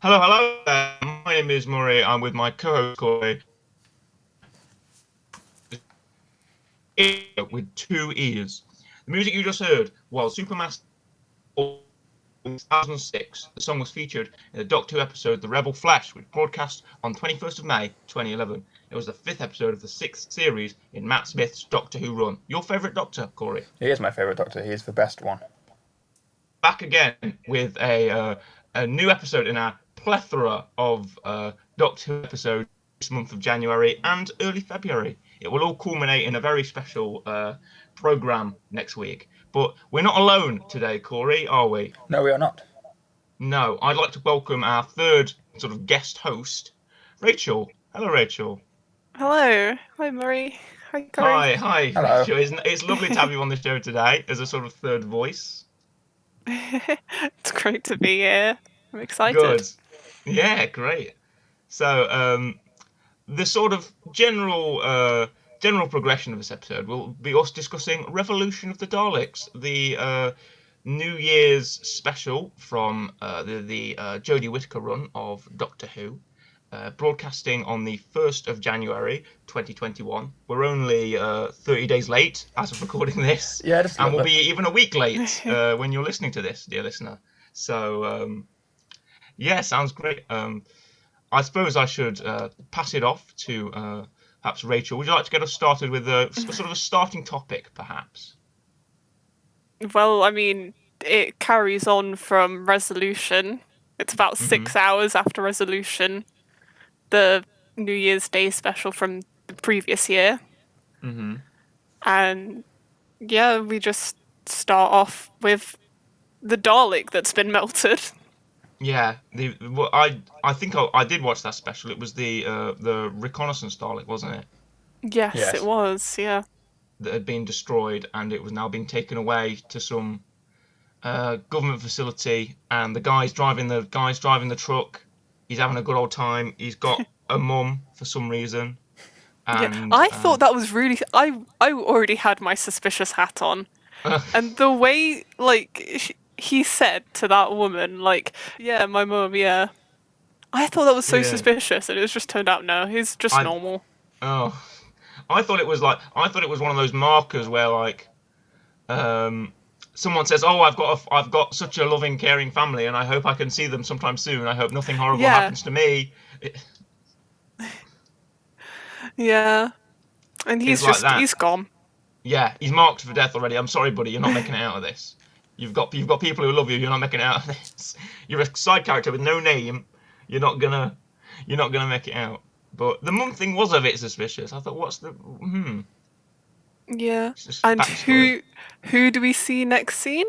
Hello, hello. My name is Murray. I'm with my co-host Corey, with two ears. The music you just heard was Supermassive 2006. The song was featured in the Doctor Who episode The Rebel Flesh, which broadcast on 21st of May 2011. It was the fifth episode of the sixth series in Matt Smith's Doctor Who run. Your favourite Doctor, Corey? He is my favourite Doctor. He is the best one. Back again with a new episode in our plethora of Doctor Who episodes this month of January and early February. It will all culminate in a very special programme next week. But we're not alone today, Corey, are we? No, we are not. No, I'd like to welcome our third sort of guest host, Rachel. Hello, Rachel. Hello. Hi, Murray. Hi, Corey. Hi, Hello. Rachel. It's lovely to have you on the show today as a sort of third voice. It's great to be here. I'm excited. Good. Yeah, great. So, the sort of general progression of this episode will be us discussing Revolution of the Daleks, the New Year's special from the Jodie Whittaker run of Doctor Who, broadcasting on the 1st of January 2021. We're only 30 days late as of recording this, Yeah, just and we'll be even a week late when you're listening to this, dear listener. So, yeah, sounds great. I suppose I should pass it off to perhaps Rachel. Would you like to get us started with a sort of a starting topic, perhaps? Well, I mean, it carries on from Resolution. It's about 6 hours after Resolution, the New Year's Day special from the previous year. Mm-hmm. And yeah, we just start off with the Dalek that's been melted. Yeah, I think I did watch that special. It was the reconnaissance Dalek, wasn't it? Yes, it was, yeah. That had been destroyed, and it was now being taken away to some government facility. And the guy's driving the truck. He's having a good old time. He's got a mum for some reason. And, yeah, I thought that was really. I already had my suspicious hat on, and the way he said to that woman, like, "Yeah, my mum, yeah." I thought that was so Yeah. suspicious, and it was just turned out no, he's just normal. Oh, I thought it was one of those markers where someone says, "Oh, I've got such a loving, caring family, and I hope I can see them sometime soon. I hope nothing horrible happens to me." Yeah, and he's like that. he's gone. Yeah, he's marked for death already. I'm sorry, buddy, you're not making it out of this. You've got people who love you. You're not making it out of this. You're a side character with no name. You're not gonna make it out. But the mum thing was a bit suspicious. I thought, what's the Yeah, and backstory. who do we see next scene?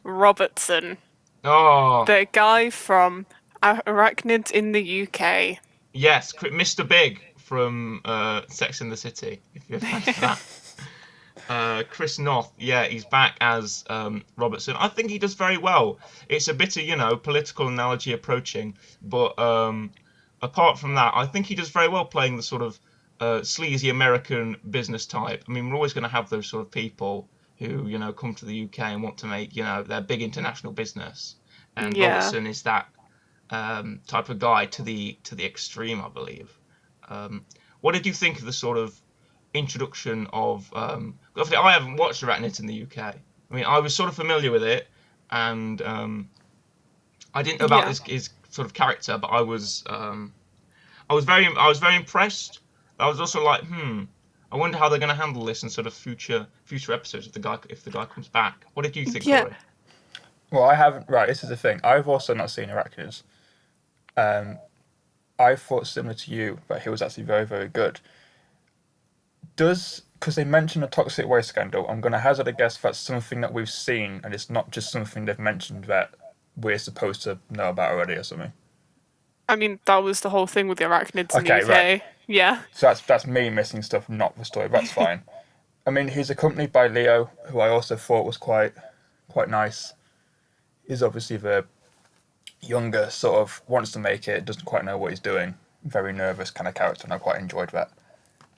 Robertson, Oh, the guy from Arachnids in the UK. yes, Mr. Big from Sex and the City. If you're a fan of that. Chris Noth, yeah, he's back as Robertson. I think he does very well. It's a bit of political analogy approaching, but apart from that, I think he does very well playing the sort of sleazy American business type. I mean, we're always going to have those sort of people who come to the UK and want to make their big international business, and Robertson is that type of guy to the extreme, I believe. What did you think of the sort of introduction of? Obviously, I haven't watched Arachnid in the UK. I mean, I was sort of familiar with it, and I didn't know about his sort of character, but I was very impressed. I was also like, I wonder how they're going to handle this in sort of future episodes if the guy comes back. What did you think, Corey? Well, I haven't. Right, this is the thing. I've also not seen Arachnids. I thought similar to you, but he was actually very, very good. Because they mentioned a toxic waste scandal, I'm going to hazard a guess that's something that we've seen, and it's not just something they've mentioned that we're supposed to know about already or something. I mean, that was the whole thing with the Arachnids in the UK. Right. Yeah. So that's me missing stuff, not the story. That's fine. I mean, he's accompanied by Leo, who I also thought was quite nice. He's obviously the younger, sort of wants to make it, doesn't quite know what he's doing, very nervous kind of character, and I quite enjoyed that.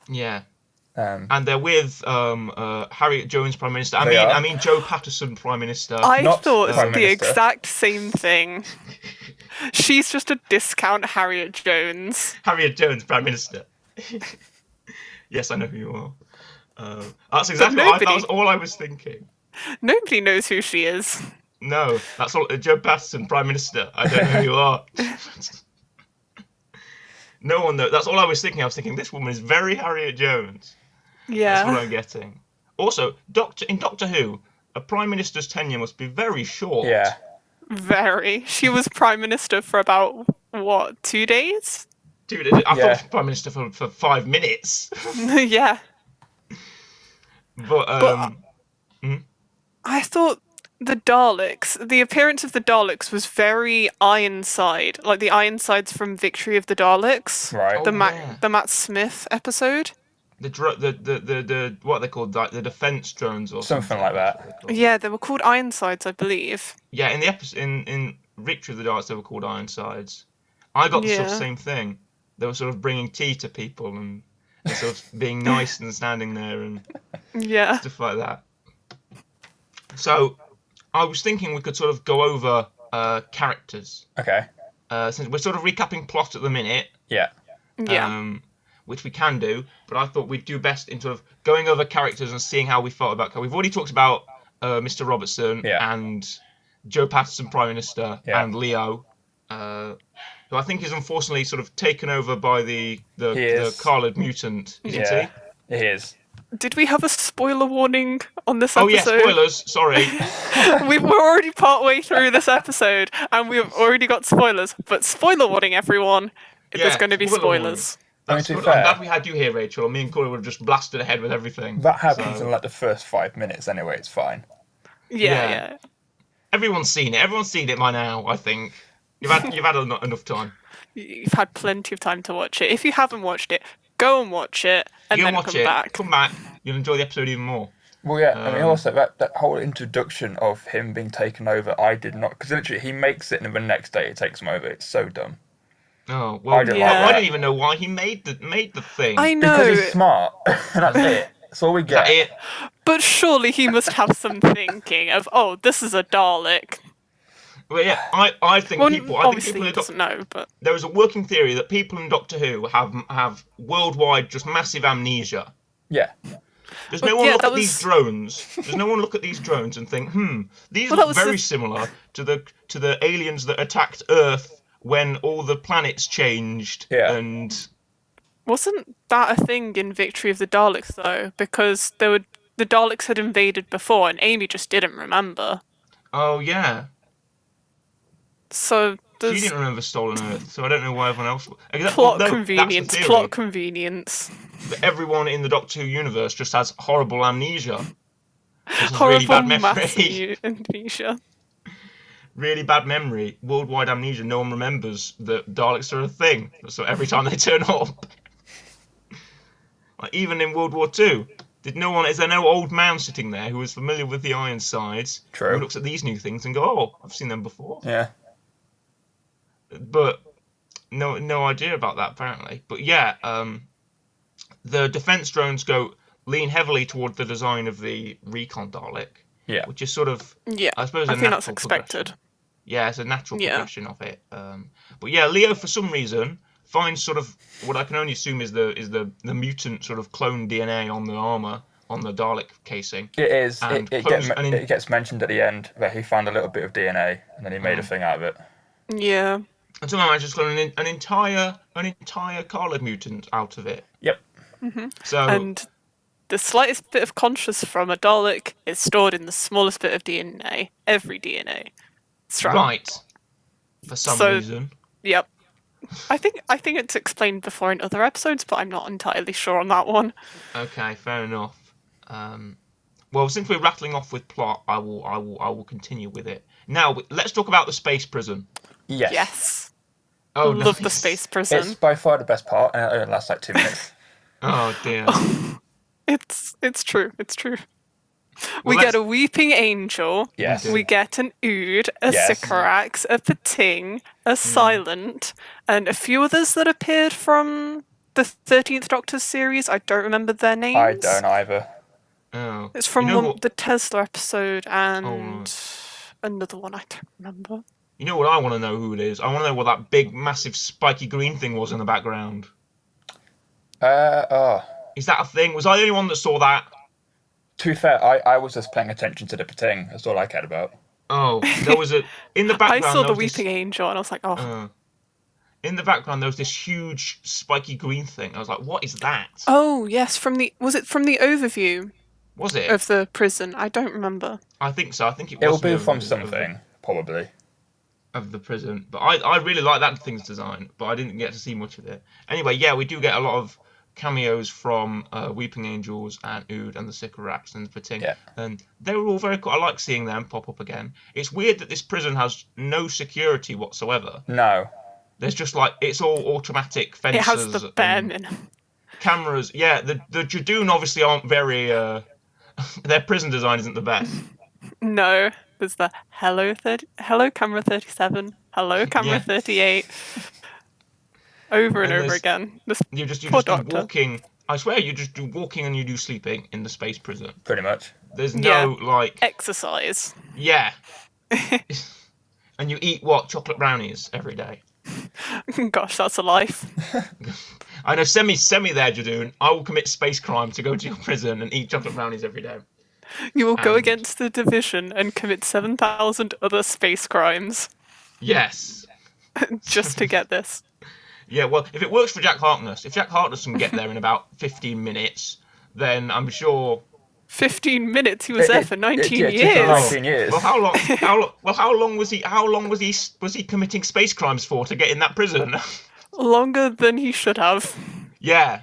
Yeah. And they're with Harriet Jones, Prime Minister. I mean Joe Patterson, Prime Minister. I thought the exact same thing. She's just a discount Harriet Jones. Harriet Jones, Prime Minister. Yes, I know who you are. That's exactly what that was all I was thinking. Nobody knows who she is. No, that's all. Joe Patterson, Prime Minister. I don't know who you are. No one knows. That's all I was thinking. I was thinking this woman is very Harriet Jones. Yeah. That's what I'm getting. Also, in Doctor Who, a Prime Minister's tenure must be very short. Yeah. Very. She was Prime Minister for about, 2 days? Dude, I thought she was Prime Minister for 5 minutes. Yeah. But I thought the appearance of the Daleks was very Ironside, like the Ironsides from Victory of the Daleks. Right. The Matt Smith episode. the what are they called? Like the defense drones or Something like that. Yeah, they were called Ironsides, I believe. Yeah, in the episode in Victory of the Daleks, they were called Ironsides. I got the sort of same thing. They were sort of bringing tea to people and sort of being nice and standing there and stuff like that. So I was thinking we could sort of go over characters. Okay. Since we're sort of recapping plot at the minute. Yeah. Which we can do, but I thought we'd do best in sort of going over characters and seeing how we felt about. We've already talked about Mr. Robertson and Joe Patterson, Prime Minister, and Leo, who I think is unfortunately sort of taken over by the Carlid mutant, isn't he? He is. Did we have a spoiler warning on this episode? Oh yeah, spoilers, sorry. We're already part way through this episode, and we've already got spoilers, but spoiler warning, everyone. There's going to be spoilers. That's good. I'm glad we had you here, Rachel. Me and Corey would have just blasted ahead with everything. That happens in like the first 5 minutes anyway, it's fine. Yeah. Everyone's seen it. Everyone's seen it by now, I think. You've had enough time. You've had plenty of time to watch it. If you haven't watched it, go and watch it, and then come back. Come back. You'll enjoy the episode even more. Well, yeah, I mean, also, that whole introduction of him being taken over, I did not... Because literally, he makes it, and then the next day it takes him over. It's so dumb. Oh, well, I don't even know why he made the thing. I know. Because he's smart. That's it. That's all we get. Is that it? But surely he must have some thinking of, this is a Dalek. Well, yeah, I think people... Obviously he doesn't know, but... There is a working theory that people in Doctor Who have worldwide just massive amnesia. Yeah. There's no one look at these drones. There's no one look at these drones and think, these look very similar to the aliens that attacked Earth when all the planets changed. Yeah. And wasn't that a thing in Victory of the Daleks though? Because the Daleks had invaded before, and Amy just didn't remember. Oh yeah. So she didn't remember Stolen Earth, so I don't know why everyone else. Plot convenience. That everyone in the Doctor Who universe just has horrible amnesia. Horrible really bad memory. massive amnesia. Really bad memory. Worldwide amnesia. No one remembers that Daleks are a thing. So every time they turn up, like even in World War II, is there no old man sitting there who was familiar with the Ironsides? True. Who looks at these new things and go, I've seen them before. Yeah. But no idea about that apparently. But yeah, the defense drones lean heavily toward the design of the Recon Dalek. Yeah. Which is sort of I suppose I think that's expected. Yeah, it's a natural progression of it. But yeah, Leo for some reason finds sort of what I can only assume is the mutant sort of clone DNA on the armor on the Dalek casing. It is. It gets mentioned at the end that he found a little bit of DNA and then he made a thing out of it. Yeah. And somehow managed to clone an entire Carlid mutant out of it. Yep. Mm-hmm. So and the slightest bit of conscious from a Dalek is stored in the smallest bit of DNA. Every DNA. Strand. Right. For some reason. Yep. I think it's explained before in other episodes, but I'm not entirely sure on that one. Okay, fair enough. Well, since we're rattling off with plot, I will continue with it. Now, let's talk about the space prison. Yes. Oh, love the space prison. It's by far the best part, and it only lasts like 2 minutes. Oh dear. It's true. It's true. We get a weeping angel. Yes. We get an Ood, a Sycorax, a Pating, a Silent, and a few others that appeared from the 13th Doctor series. I don't remember their names. I don't either. Oh. It's from the Tesla episode and another one I don't remember. You know what I want to know who it is? I want to know what that big, massive, spiky green thing was in the background. Oh. Is that a thing? Was I the only one that saw that? To be fair, I was just paying attention to the thing. That's all I cared about. Oh, there was in the I background. saw There the was weeping this. angel, and I was like, oh. In the background, there was this huge, spiky green thing. I was like, what is that? Oh yes, was it from the overview Was it? of the prison? I don't remember. I think so. I think it It was will be the from overview something, probably. of the prison. But I really like that thing's design, but I didn't get to see much of it. Anyway, yeah, we do get a lot of cameos from Weeping Angels and Ood and the Sycorax and the Pating. Yeah. And they were all very cool. I like seeing them pop up again. It's weird that this prison has no security whatsoever. No. There's just like, it's all automatic fences. It has the bare and minimum. cameras. Yeah, the Jadoon obviously aren't very... their prison design isn't the best. No, there's the hello camera 37, hello camera Yeah. 38, over and over there's- again. You just do doctor. walking. I swear, you just do walking and you do sleeping in the space prison. Pretty much. There's no like Exercise. yeah. And you eat what? Chocolate brownies every day. Gosh, that's a life. I know. Send me there, Jadoon. I will commit space crime to go to your prison and eat chocolate brownies every day. You will go And- against the division and commit 7,000 other space crimes Yes. just to get this. Yeah. Well, if it works for Jack Harkness, if Jack Harkness can get there in about 15 minutes, then I'm sure. 15 minutes. He was there for 19 it took him years. 19 years. Well, how long? How long was he? How long was he committing space crimes for to get in that prison? Longer than he should have. Yeah,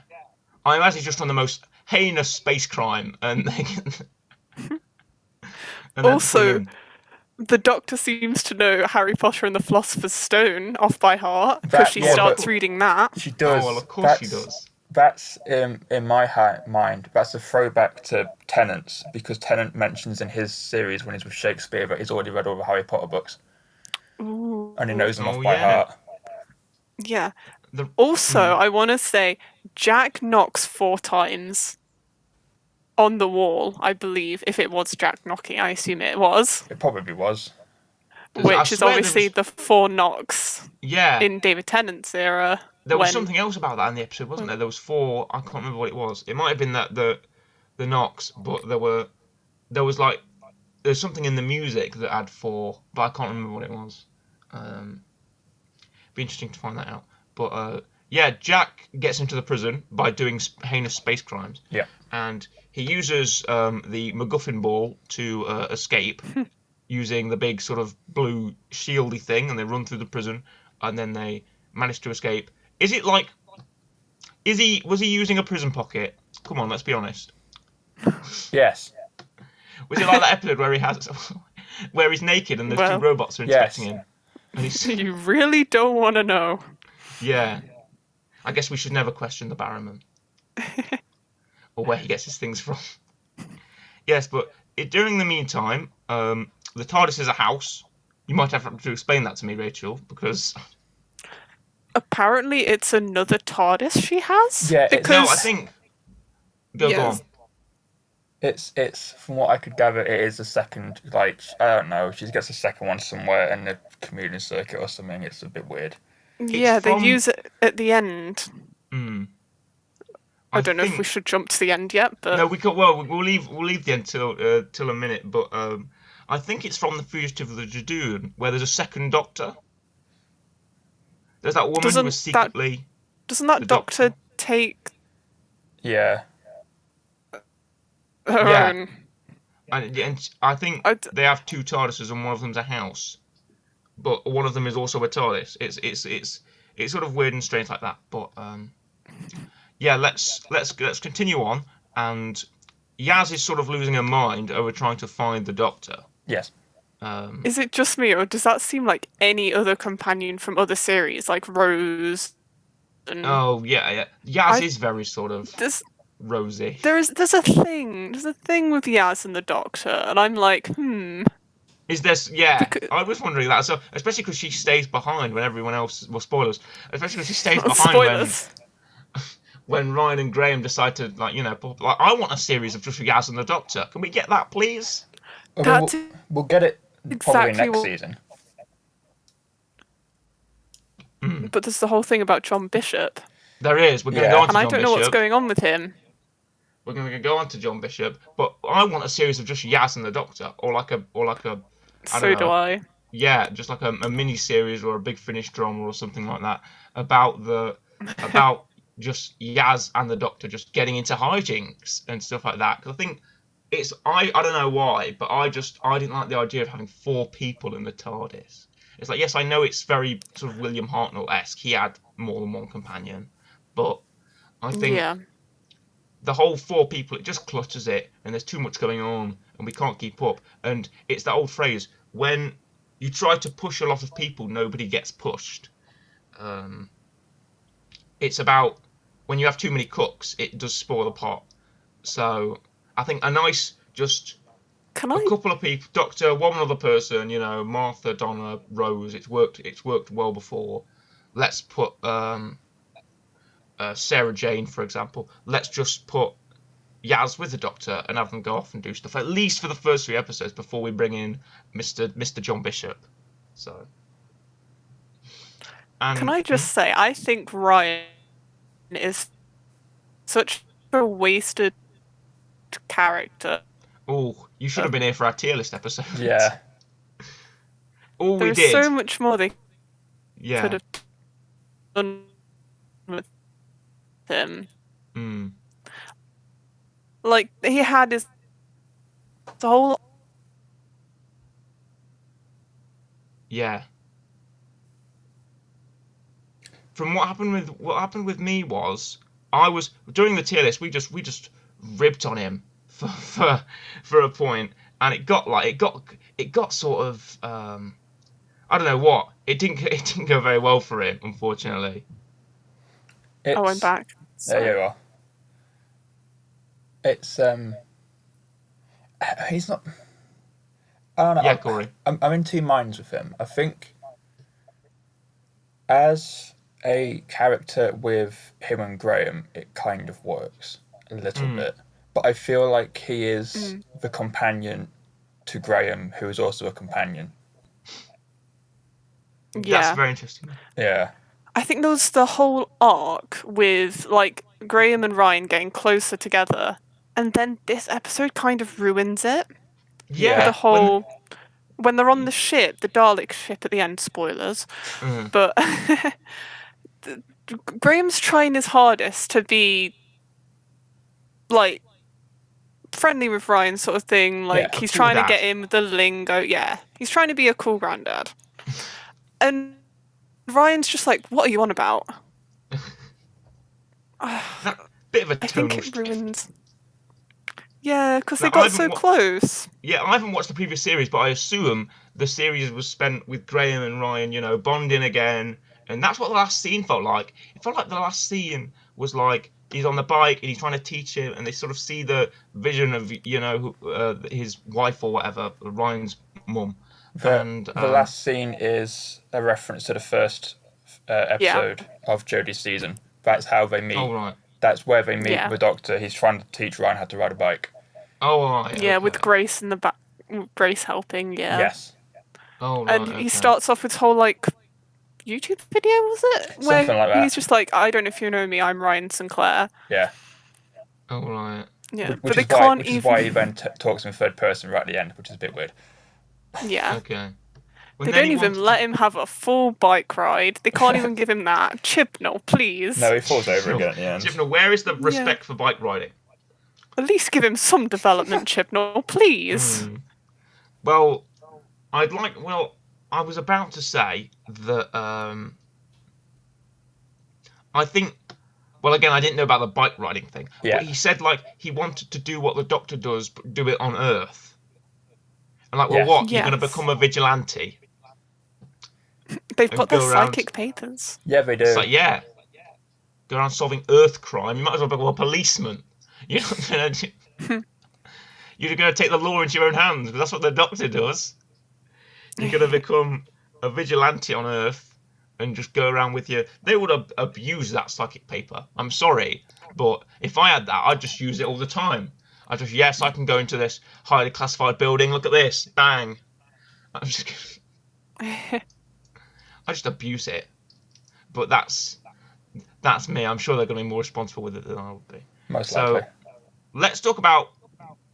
I imagine he's just on the most heinous space crime, and they and then Also, put him- the Doctor seems to know Harry Potter and the Philosopher's Stone off by heart because That- she yeah, starts but- reading that. She does. Oh well, of course she does. That's in my mind. That's a throwback to Tennant's because Tennant mentions in his series when he's with Shakespeare that he's already read all the Harry Potter books Ooh. and he knows them Oh, off by yeah. heart. Yeah. The- Also, I want to say Jack knocks 4 times on the wall, I believe. If it was Jack knocking, I assume it was. It probably was. I Which is swear there obviously was- the 4 knocks Yeah, in David Tennant's era. there was when- something else about that in the episode, wasn't there? There was 4. I can't remember what it was. It might have been that the knocks, but there's something in the music that had 4, but I can't remember what it was. Be interesting to find that out. But yeah, Jack gets into the prison by doing heinous space crimes. Yeah. And he uses the MacGuffin ball to escape using the big sort of blue shieldy thing, and they run through the prison, and then they manage to escape. Was he using a prison pocket? Come on, let's be honest. Yes. Was it like that episode where where he's naked and there's 2 robots are yes. inspecting him? And he's, You really don't want to know. yeah. I guess we should never question the Barrowman. Or where he gets his things from. Yes, but during the meantime, the TARDIS is a house. You might have to explain that to me, Rachel, because... Apparently, it's another TARDIS she has. Yeah, it's- because No, I think... Go Yes. on. It's from what I could gather, it is a second. Like I don't know, she gets a second one somewhere in the communion circuit or something. It's a bit weird. yeah, from- they use it at the end. Mm. I don't know if think- we should jump to the end yet, but No, we could. Well, we'll leave the end till a minute. But I think it's from the Fugitive of the Jadoon, where there's a second Doctor. There's that woman who Doesn't was that- secretly. doesn't that the Doctor Doctor. take Yeah. her Yeah. own? And I think they have 2 TARDISes, and one of them's a house, but one of them is also a TARDIS. It's sort of weird and strange like that. But yeah, let's continue on. And Yaz is sort of losing her mind over trying to find the Doctor. Yes. Is it just me, or does that seem like any other companion from other series, like Rose? And Oh yeah. Yaz I- is very sort of rosy. there's a thing with Yaz and the Doctor, and I'm like, Is this? Yeah, Becau- I was wondering that. So, especially because she stays behind when everyone else. Well, spoilers. Especially because she stays behind spoilers. when Ryan and Graham decide to I want a series of just Yaz and the Doctor. Can we get that, please? Although That's we'll get it probably exactly next what- season. But there's the whole thing about John Bishop, There is. We're going to Yeah. go on and to I John don't know what's Bishop. going on with him. We're going to go on to John Bishop, but I want a series of just Yaz and the Doctor, or like a, I don't So do know, I. yeah, just like a mini series or a big finish drama or something like that about just Yaz and the Doctor just getting into hijinks and stuff like that. Because I think I don't know why, but I didn't like the idea of having 4 people in the TARDIS. It's like, yes, I know it's very sort of William Hartnell-esque. He had more than one companion, but I think Yeah. the whole 4 people, it just clutters it, and there's too much going on, and we can't keep up. And it's that old phrase, when you try to push a lot of people, nobody gets pushed. It's about when you have too many cooks, it does spoil the pot. So I think a nice, just Can a I? couple of people, Doctor, one other person, Martha, Donna, Rose. It's worked well before. Let's put Sarah Jane, for example. Let's just put Yaz with the Doctor and have them go off and do stuff, at least for the first 3 episodes before we bring in Mr. John Bishop. So, Can and I just say, I think Ryan is such a wasted character. oh, you should have been here for our tier list episode. Yeah. All we There is did, so much more they could yeah. have done with him. Mm. Like, he had his whole. Yeah. From what happened with me was I was during the tier list we just ribbed on him for a point, and it got sort of I don't know what, it didn't go very well for him, unfortunately. It's, Oh, I'm back. There you are. It's he's not. I don't know. Yeah, Corey. I'm in 2 minds with him. I think as a character with him and Graham, it kind of works a little bit. But I feel like he is the companion to Graham, who is also a companion. Yeah. That's very interesting. Yeah. I think there was the whole arc with, like, Graham and Ryan getting closer together, and then this episode kind of ruins it. Yeah. The whole. When they're on the ship, the Dalek ship at the end, spoilers, but Graham's trying his hardest to be, like, friendly with Ryan, sort of thing. Like, a he's cool trying dad. to get in with the lingo. Yeah, he's trying to be a cool granddad. And Ryan's just like, what are you on about? Bit of a I think tonal it ruins. Yeah, because Now, they got so close. Yeah, I haven't watched the previous series, but I assume the series was spent with Graham and Ryan, bonding again, and that's what the last scene felt like. It felt like the last scene was like he's on the bike and he's trying to teach him, and they sort of see the vision of his wife or whatever, Ryan's mum. The last scene is a reference to the first episode of Jodie's season. That's how they meet. Oh, right. That's where they meet the Doctor. He's trying to teach Ryan how to ride a bike. Oh, right. Yeah, okay. with Grace in the back. Grace helping, yeah. Yes. Oh, right. And he starts off with whole, like, YouTube video, was it? Something like that. He's just like, I don't know if you know me, I'm Ryan Sinclair. Yeah. Oh, right. Yeah, Which but they is can't which even. is why he then talks in third person right at the end, which is a bit weird. Yeah. Okay. They don't even let him have a full bike ride. They can't even give him that. Chibnall, please. No, he falls over again at the end. Chibnall, where is the respect for bike riding? At least give him some development, Chibnall, please. Well, I was about to say that I think, well, again, I didn't know about the bike riding thing, Yeah. but he said, like, he wanted to do what the Doctor does, but do it on Earth. And like, well, Yes. what? You're Yes. going to become a vigilante? They've And got their go around- psychic papers. Yeah, they do. It's like, yeah, go around solving Earth crime. You might as well become a policeman. You're not going to... You're going to take the law into your own hands, because that's what the Doctor does. You're going to become a vigilante on Earth and just go around with your... They would abuse that psychic paper. I'm sorry, but if I had that, I'd just use it all the time. Yes, I can go into this highly classified building. Look at this. Bang. I just abuse it. but that's me. I'm sure they're going to be more responsible with it than I would be. Most So likely. let's talk about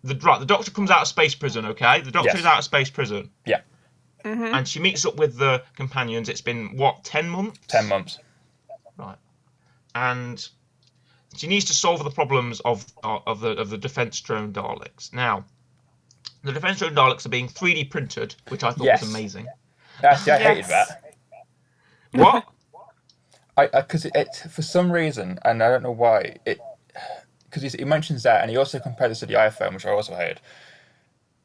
the Doctor comes out of space prison. Okay, the Doctor Yes. is out of space prison, Yeah, and she meets up with the companions. It's been what, 10 months? 10 months. Right, and she needs to solve the problems of the defense drone Daleks. Now, the defense drone Daleks are being 3D printed, which I thought was Yes. amazing. Actually, I hated Yes. that. What? Because it for some reason, and I don't know why, because he mentions that, and he also compared this to the iPhone, which I also hated.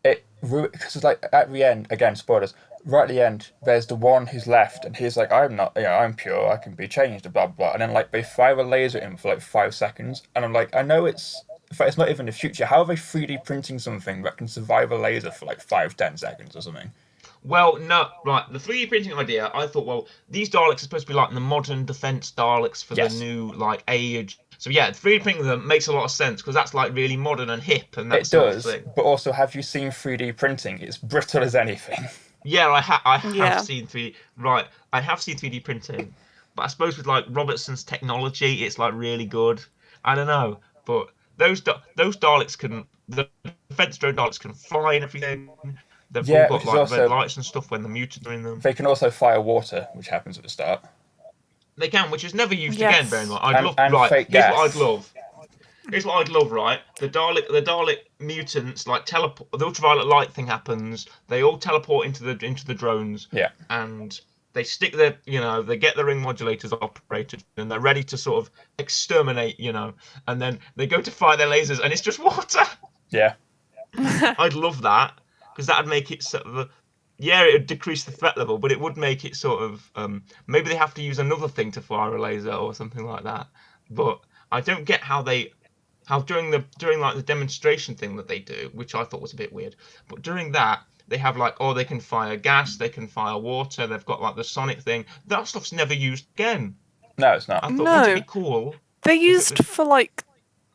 Because it's like at the end, again, spoilers. Right at the end, there's the one who's left, and he's like, "I'm not, I'm pure. I can be changed." Blah blah. And then like they fire a laser at him for like 5 seconds, and I'm like, I know it's. In fact, it's not even the future. How are they 3D printing something that can survive a laser for like 5-10 seconds or something? Well, no, right. The 3D printing idea, I thought, well, these Daleks are supposed to be like the modern defense Daleks for Yes. the new like age. So yeah, 3D printing them makes a lot of sense because that's like really modern and hip and that It sort does, of thing. but also, have you seen 3D printing? It's brittle as anything. Yeah, I have Yeah. seen 3D. Right, I have seen 3D printing, but I suppose with like Robertson's technology, it's like really good. I don't know, but those Daleks the defense drone Daleks can fly and everything. They've all Yeah, got which is like red also lights and stuff when the mutants are in them. they can also fire water, which happens at the start, They can, which is never used Yes. again. Bear in mind, I'd love. and Right, fake here's gas. what I'd love. Here's what I'd love. Right, the Dalek mutants like teleport. The ultraviolet light thing happens. They all teleport into the drones. Yeah. And they stick their, they get the ring modulators operated, and they're ready to sort of exterminate, and then they go to fire their lasers, and it's just water. Yeah. I'd love that because that'd make it sort of. Yeah, it would decrease the threat level, but it would make it sort of maybe they have to use another thing to fire a laser or something like that. But I don't get how during like the demonstration thing that they do, which I thought was a bit weird. But during that, they have like, they can fire gas, they can fire water, they've got like the sonic thing. That stuff's never used again. No, it's I not. thought, No. wouldn't it be cool? They're used for like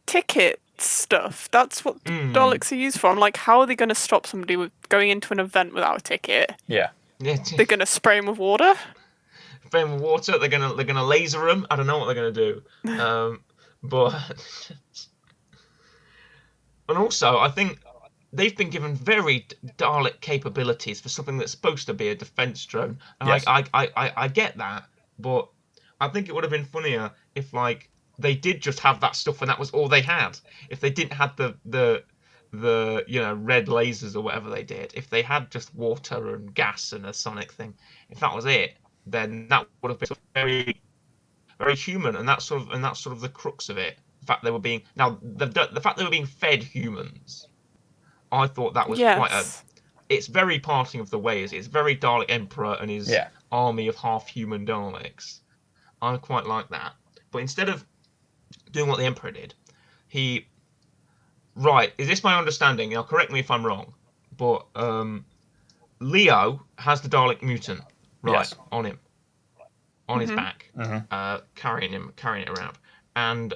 ticket stuff. That's what Daleks are used for. I'm like, how are they going to stop somebody with going into an event without a ticket? Yeah. Yeah, They're going to spray them with water. flame of water. They're gonna laser them. I don't know what they're gonna do. But and also, I think they've been given very Dalek capabilities for something that's supposed to be a defense drone. And Yes. I get that, but I think it would have been funnier if like they did just have that stuff and that was all they had. If they didn't have the red lasers or whatever they did. If they had just water and gas and a sonic thing, if that was it, then that would have been sort of very very human, and that's sort of the crux of it. The fact they were being the fact they were being fed humans. I thought that was quite a. Yes. It's very parting of the ways. It's very Dalek Emperor and his Yeah. army of half-human Daleks. I quite like that. But instead of doing what the Emperor did, he. Right, is this my understanding? Now, correct me if I'm wrong, but Leo has the Dalek mutant Yes. on him, on his back, Mhm. carrying it around, and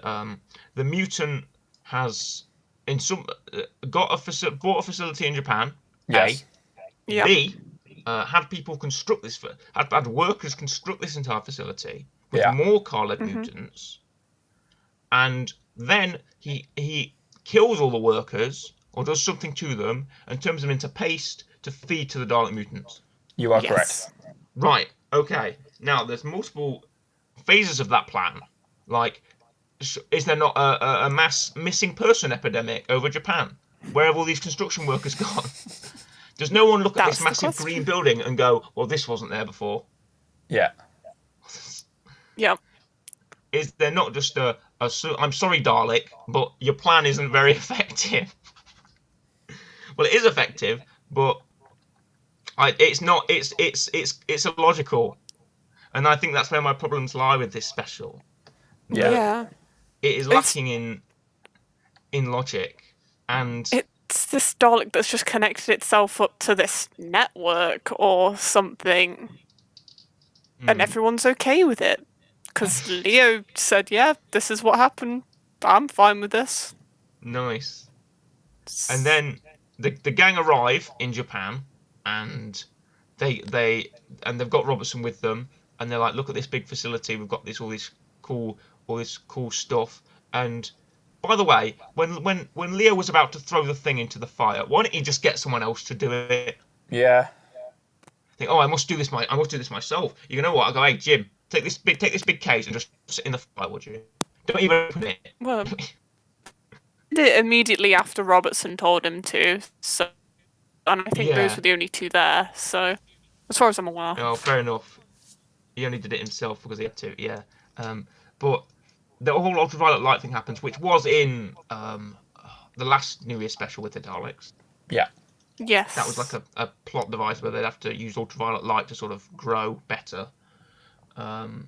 the mutant has bought a facility in Japan. Yes. Yeah. B, had people construct this had workers construct this entire facility with Yeah. more Khaled mutants, and then he kills all the workers or does something to them and turns them into paste to feed to the Dalek mutants. You are Yes. correct. Right. Okay. Now there's multiple phases of that plan. Like, is there not a mass missing person epidemic over Japan? Where have all these construction workers gone? Does no one look at That's this the massive question. green building and go, well, this wasn't there before? Yeah. Yeah. Is there not just I'm sorry, Dalek, but your plan isn't very effective? Well, it is effective, but it's not. It's illogical, and I think that's where my problems lie with this special. Yeah. Yeah. It is lacking in logic, and It's this Dalek that's just connected itself up to this network or something, and everyone's okay with it. Because Leo said, yeah, this is what happened. I'm fine with this. nice. And then the gang arrive in Japan, and they've got Robertson with them, and they're like, look at this big facility. We've got all this cool stuff. And by the way, when Leo was about to throw the thing into the fire, why didn't he just get someone else to do it? Yeah. Think, I must do this myself. You know what? I go, hey Jim, take this big case and just sit in the fire, would you? Don't even open it. Well, did it immediately after Robertson told him to. So, and I think those were the only two there. So, as far as I'm aware. Oh, fair enough. He only did it himself because he had to. Yeah. But the whole ultraviolet light thing happens, which was in the last New Year special with the Daleks. Yeah. Yes. That was like a plot device where they'd have to use ultraviolet light to sort of grow better. And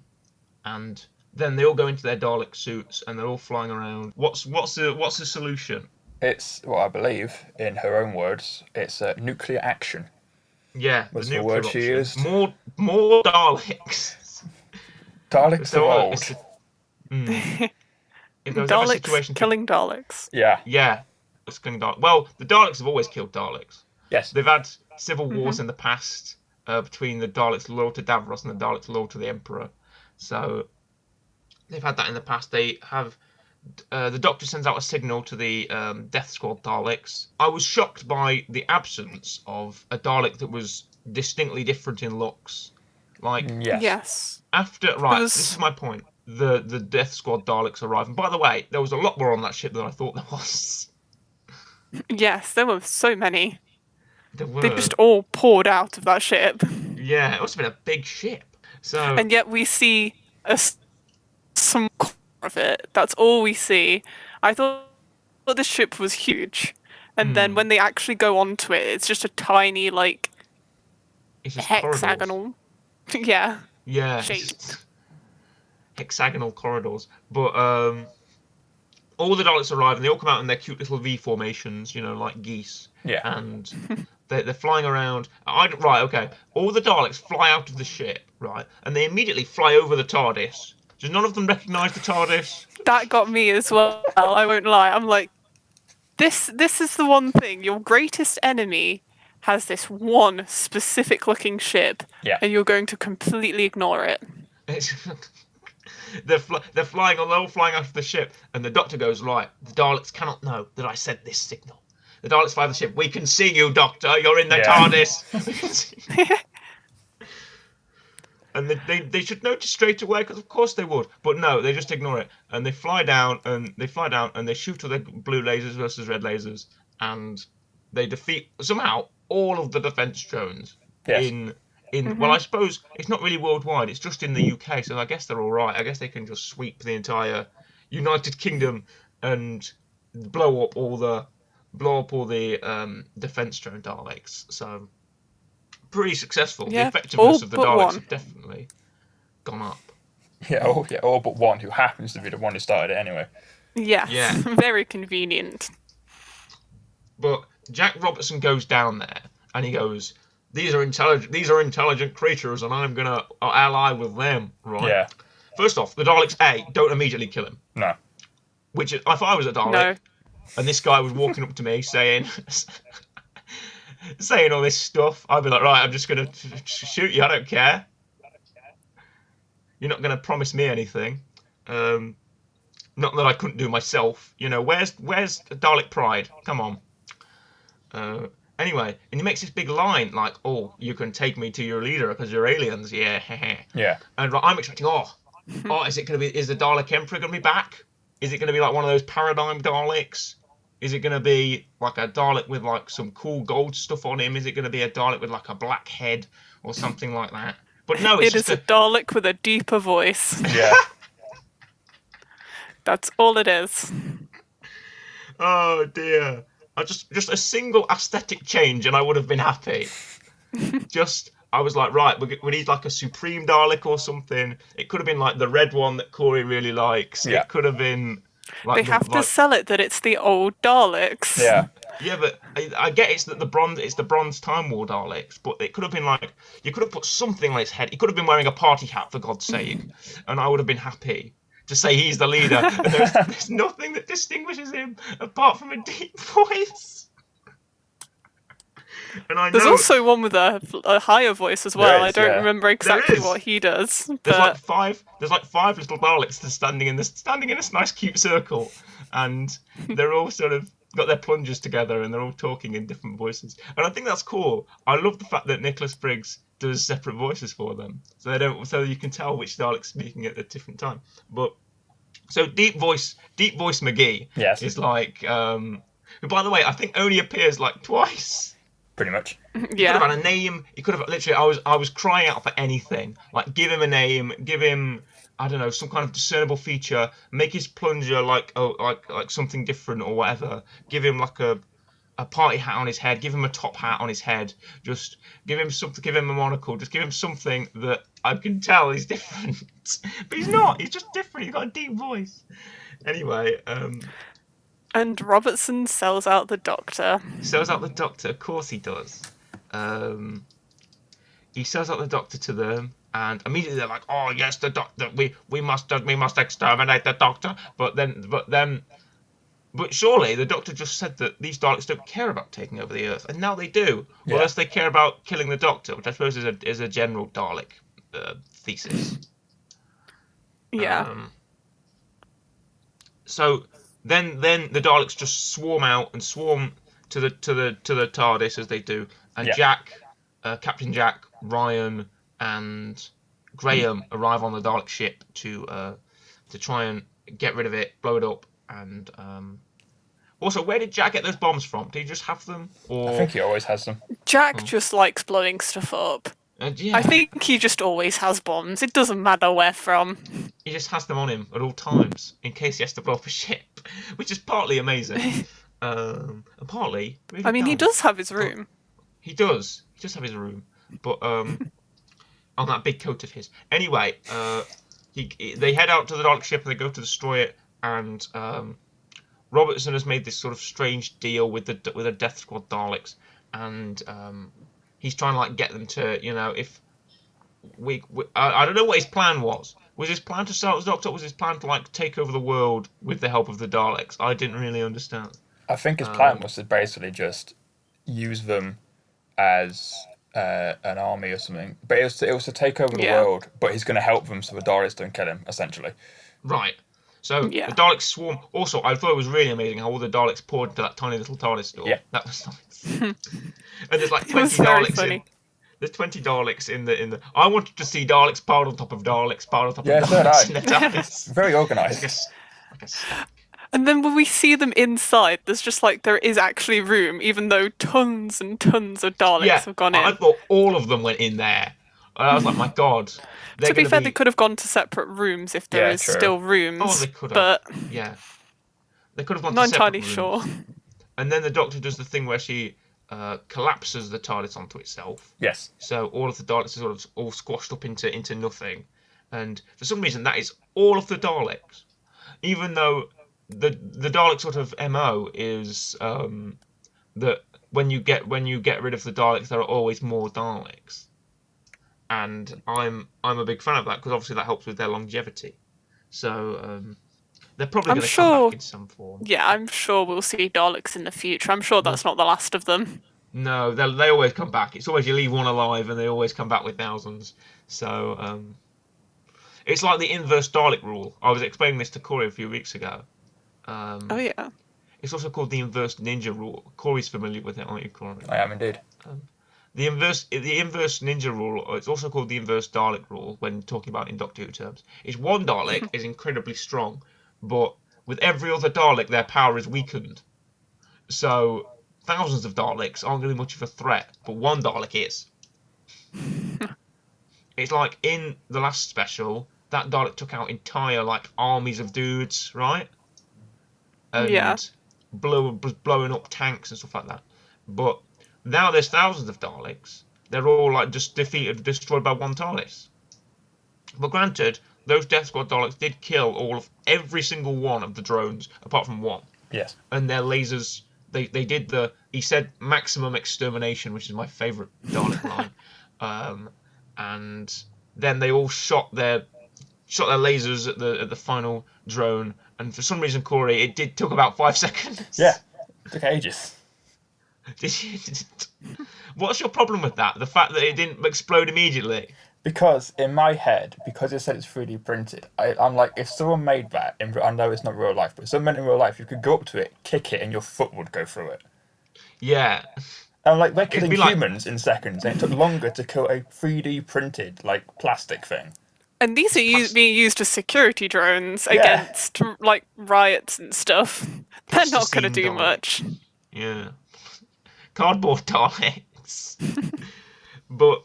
then they all go into their Dalek suits and they're all flying around. What's the solution? It's, well, I believe, in her own words, it's nuclear action. Yeah, was the the word she used. More Daleks. Daleks evolved. If there was ever a Daleks situation killing Daleks. Yeah. Yeah. Well, the Daleks have always killed Daleks. Yes. They've had civil wars in the past between the Daleks loyal to Davros and the Daleks loyal to the Emperor. So they've had that in the past. They have the Doctor sends out a signal to the Death Squad Daleks. I was shocked by the absence of a Dalek that was distinctly different in looks. Like Yes. This is my point. The Death Squad Daleks arrive, and by the way, there was a lot more on that ship than I thought there was. Yes, there were so many. There were. They just all poured out of that ship. Yeah, it must have been a big ship. So. And yet we see some core of it. That's all we see. I thought the ship was huge, and then when they actually go onto it, it's just a tiny it's just hexagonal. Yeah. Yeah. Shaped. Hexagonal corridors, but all the Daleks arrive and they all come out in their cute little V formations, like geese. Yeah. And they're flying around. Okay. All the Daleks fly out of the ship, right, and they immediately fly over the TARDIS. Does none of them recognise the TARDIS? That got me as well. I won't lie. I'm like, this is the one thing. Your greatest enemy has this one specific looking ship, and you're going to completely ignore it. They're flying out of the ship, and the Doctor goes, right, the Daleks cannot know that I sent this signal. The Daleks fly the ship. We can see you, Doctor. You're in the TARDIS. And they should notice straight away, because of course they would. But no, they just ignore it. And they fly down, and they shoot all their blue lasers versus red lasers, and they defeat, somehow, all of the defence drones well, I suppose it's not really worldwide. It's just in the UK, so I guess they're all right. I guess they can just sweep the entire United Kingdom and blow up all the defence drone Daleks. So pretty successful. Yeah, the effectiveness of the Daleks have definitely gone up. All but one, who happens to be the one who started it anyway. Yes. Yeah. Very convenient. But Jack Robertson goes down there and he goes, These are intelligent creatures, and I'm gonna ally with them, right? Yeah. First off, the Daleks don't immediately kill him. No. Which, if I was a Dalek, and this guy was walking up to me saying all this stuff, I'd be like, right, I'm just gonna shoot you. I don't care. You're not gonna promise me anything. Not that I couldn't do myself. Where's Dalek pride? Come on. Anyway, and he makes this big line like, "Oh, you can take me to your leader because you're aliens." Yeah. Yeah. And I'm expecting, is the Dalek Emperor gonna be back? Is it gonna be like one of those paradigm Daleks? Is it gonna be like a Dalek with like some cool gold stuff on him? Is it gonna be a Dalek with like a black head or something like that? But no, it's just a Dalek with a deeper voice. Yeah. That's all it is. Oh dear. Just a single aesthetic change and I would have been happy. I was like, right, we need like a Supreme Dalek or something. It could have been like the red one that Corey really likes. Yeah. It could have been like they have to sell it that it's the old Daleks. Yeah. Yeah, but I get it's the bronze Time War Daleks, but it could have been like, you could have put something on his head. He could have been wearing a party hat, for God's sake, and I would have been happy to say he's the leader. And there's nothing that distinguishes him apart from a deep voice. And I There's know also one with a higher voice as well. I is, don't yeah. remember there exactly is. what he does, There's like but five. There's like five little Daleks that's standing in this nice cute circle, and they're all sort of got their plungers together, and they're all talking in different voices. And I think that's cool. I love the fact that Nicholas Briggs does separate voices for them, so they don't. So you can tell which Dalek's speaking at a different time. But so deep voice McGee Yes, is like. Who, by the way, I think only appears like twice. pretty much. He could yeah. have had a name. He could have literally. I was crying out for anything. Like, give him a name. Give him, I don't know, some kind of discernible feature. Make his plunger like like something different or whatever. Give him like a party hat on his head. Give him a top hat on his head. Just give him something. Give him a monocle. Just give him something that I can tell he's different. But he's not. He's just different. He's got a deep voice. Anyway, And Robertson sells out the Doctor. sells out the Doctor. Of course he does. Um, he sells out the Doctor to them, and immediately they're like, "Oh yes, the Doctor. We must exterminate the Doctor." But surely the Doctor just said that these Daleks don't care about taking over the Earth, and now they do. Yeah. Unless they care about killing the Doctor, which I suppose is a general Dalek thesis. Yeah. So then the Daleks just swarm out and swarm to the TARDIS as they do, and Yeah. Jack, Captain Jack, Ryan, and Graham arrive on the Dalek ship to try and get rid of it, blow it up, and also, where did Jack get those bombs from? Did he just have them, or I think he always has them. Jack just likes blowing stuff up. yeah, I think he just always has bombs. It doesn't matter where from. he just has them on him at all times in case he has to blow up a ship, which is partly amazing, and partly really I mean, he dumb. does have his room. He does. He does have his room, but on that big coat of his. Anyway, they head out to the Dalek ship and they go to destroy it. And Robertson has made this sort of strange deal with the Death Squad Daleks, and he's trying to like get them to, you know, if I don't know what his plan was. Was his plan to start the Doctor? Or was his plan to like take over the world with the help of the Daleks? I didn't really understand. I think his plan was to basically just use them as an army or something. But it was to take over the Yeah. world, but he's going to help them so the Daleks don't kill him, essentially. Right. So Yeah. the Daleks swarm. Also, I thought it was really amazing how all the Daleks poured into that tiny little TARDIS door. Yeah. That was nice. And there's like It was 20 very Daleks funny. in. There's 20 Daleks in the. I wanted to see Daleks piled on top of Daleks, piled on top Yeah, of so did Daleks I. in the TARDIS. Very Like organised. a stack. And then when we see them inside, there's just like there is actually room, even though tons and tons of Daleks Yeah, have gone I in. thought all of them went in there. And I was like, my God. To be fair, they could have gone to separate rooms if there Yeah, is true. still rooms. Oh, they could have. But Yeah. They could have gone not to separate entirely rooms. sure. And then the Doctor does the thing where she collapses the TARDIS onto itself. Yes. So all of the Daleks are sort of all squashed up into nothing. And for some reason, that is all of the Daleks. Even though the Dalek sort of MO is that when you get rid of the Daleks, there are always more Daleks. And I'm a big fan of that because obviously that helps with their longevity. So they're probably I'm going to come sure- back in some form. Yeah, I'm sure we'll see Daleks in the future. I'm sure that's not the last of them. No, they always come back. It's always you leave one alive and they always come back with thousands. So it's like the inverse Dalek rule. I was explaining this to Corey a few weeks ago. Oh yeah. It's also called the inverse ninja rule. Corey's familiar with it, aren't you, Corey? I am indeed. The inverse ninja rule, or it's also called the inverse Dalek rule when talking about in Doctor Who terms, is one Dalek is incredibly strong, but with every other Dalek, their power is weakened. So thousands of Daleks aren't really much of a threat, but one Dalek is. It's like in the last special, that Dalek took out entire like armies of dudes, right? And Yeah. blowing up tanks and stuff like that. But now there's thousands of Daleks. They're all like just destroyed by one TARDIS. But granted, those Death Squad Daleks did kill every single one of the drones apart from one. Yes. And their lasers, they did he said maximum extermination, which is my favourite Dalek line. And then they all shot their lasers at the final drone. And for some reason, Corey, took about 5 seconds. Yeah. It took ages. Did you? What's your problem with that? The fact that it didn't explode immediately? Because in my head, because it said it's 3D printed, I'm like, if someone made that, I know it's not real life, but if someone in real life, you could go up to it, kick it, and your foot would go through it. Yeah. And I'm like, they're It'd killing be like, humans in seconds, and it took longer to kill a 3D printed, like, plastic thing. And these are being used as security drones Yeah. against like riots and stuff. They're not going to plasticine do Daleks. much. Yeah. Cardboard Daleks. But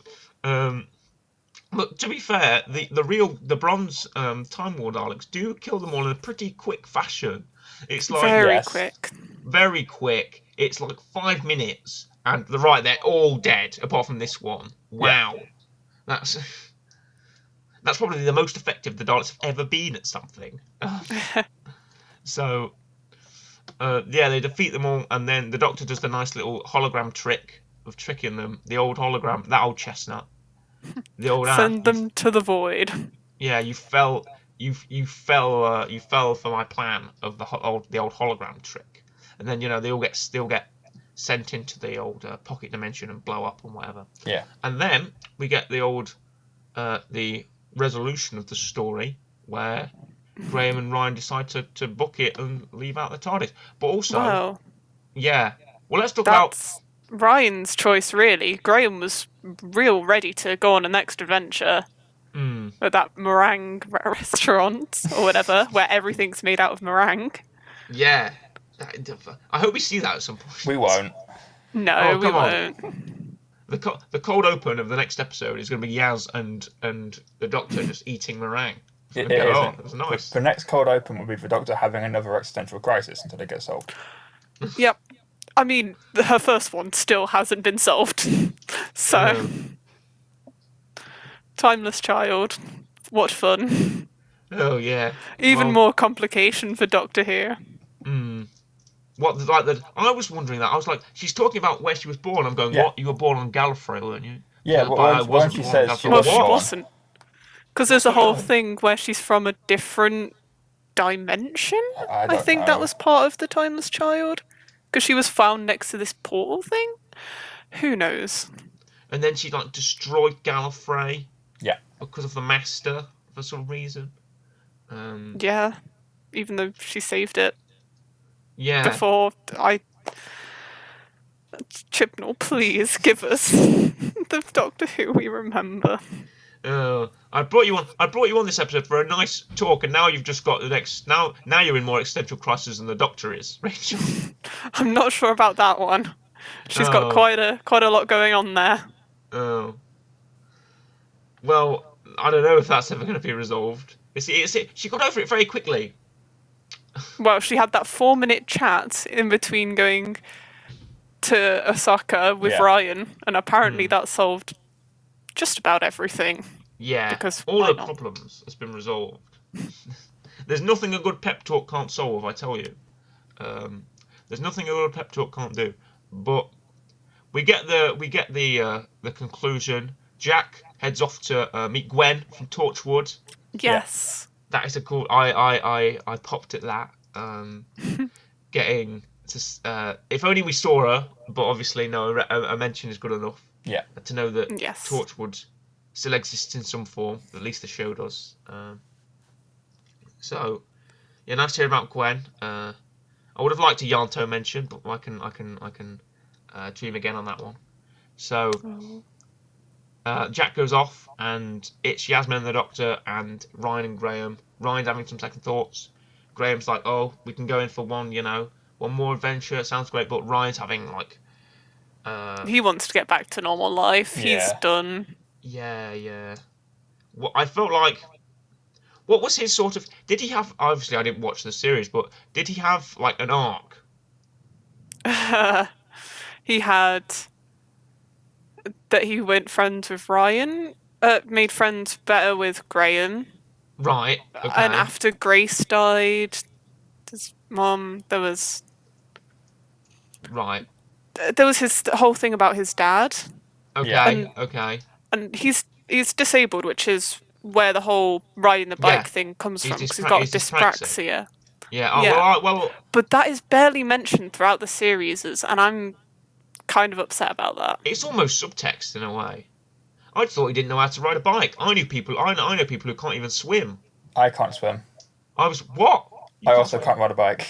look, to be fair, the bronze Time War Daleks do kill them all in a pretty quick fashion. It's like Very Yes. quick. very quick. It's like 5 minutes, and they're all dead apart from this one. Wow, that's probably the most effective the Daleks have ever been at something. So, yeah, they defeat them all, and then the Doctor does the nice little hologram trick of tricking them. The old hologram, that old chestnut, the old Send them to the void. Yeah, you fell for my plan of the old hologram trick, and then they all get sent into the old pocket dimension and blow up and whatever. Yeah. And then we get the resolution of the story where Graham and Ryan decide to book it and leave out the TARDIS. But also, Wow. yeah. Well, let's talk about. That's Ryan's choice, really. Graham was real ready to go on a next adventure at that meringue restaurant or whatever, where everything's made out of meringue. Yeah. I hope we see that at some point. We won't. No, we come on. won't. The cold open of the next episode is going to be Yaz and the Doctor just eating meringue. It Okay, is. oh, that's nice. The next cold open will be the Doctor having another existential crisis until it gets solved. Yep. I mean, her first one still hasn't been solved. So, Timeless Child. What fun. Oh yeah. Even Well, more complication for Doctor here. I was wondering that. I was like, she's talking about where she was born. I'm going, Yeah. what? You were born on Gallifrey, weren't you? Yeah, But but I when wasn't she born says on she Gallifrey. Well, was she born. wasn't. Because there's a whole thing where she's from a different dimension. I I don't think that know. was part of the Timeless Child. Because she was found next to this portal thing. Who knows? And then she destroyed Gallifrey. Yeah. Because of the Master for some reason. Yeah. Even though she saved it Yeah. before I. Chibnall, please give us the Doctor Who we remember. I brought you on this episode for a nice talk, and now you've just got the next. Now you're in more existential crisis than the Doctor is, Rachel. I'm not sure about that one. She's got quite a lot going on there. Oh. Well, I don't know if that's ever going to be resolved. She got over it very quickly. Well, she had that 4-minute chat in between going to Osaka with Yeah. Ryan, and apparently that solved just about everything. Yeah, Because all why the not? problems has been resolved. There's nothing a good pep talk can't solve, I tell you. There's nothing a good pep talk can't do. But we get the conclusion. Jack heads off to meet Gwen from Torchwood. Yes. That is a cool. I popped at that. Getting to. If only we saw her, but obviously no. A mention is good enough. Yeah. To know that Yes. Torchwood still exists in some form. At least the show does. So, yeah, nice to hear about Gwen. I would have liked a Yanto mention, but I can dream again on that one. So, Jack goes off, and it's Yasmin and the Doctor, and Ryan and Graham. Ryan's having some second thoughts. Graham's like, "Oh, we can go in for one more adventure. It sounds great," but Ryan's having He wants to get back to normal life. He's Yeah. done. yeah. What I felt like. What was his sort of? Did he have? Obviously, I didn't watch the series, but did he have an arc? He had that he went friends with Ryan, made friends better with Graham, Right. Okay. and after Grace died, his mom, there was Right. his whole thing about his dad, Okay. Yeah. Okay. and he's disabled, which is where the whole riding the bike Yeah. thing comes He's from, because he's dyspraxic. got He's dyspraxia. Yeah. Oh, Yeah. well. But that is barely mentioned throughout the series, and I'm kind of upset about that. It's almost subtext in a way. I thought he didn't know how to ride a bike. I know people who can't even swim. I can't swim. I was what? You I can't also swim? can't ride a bike.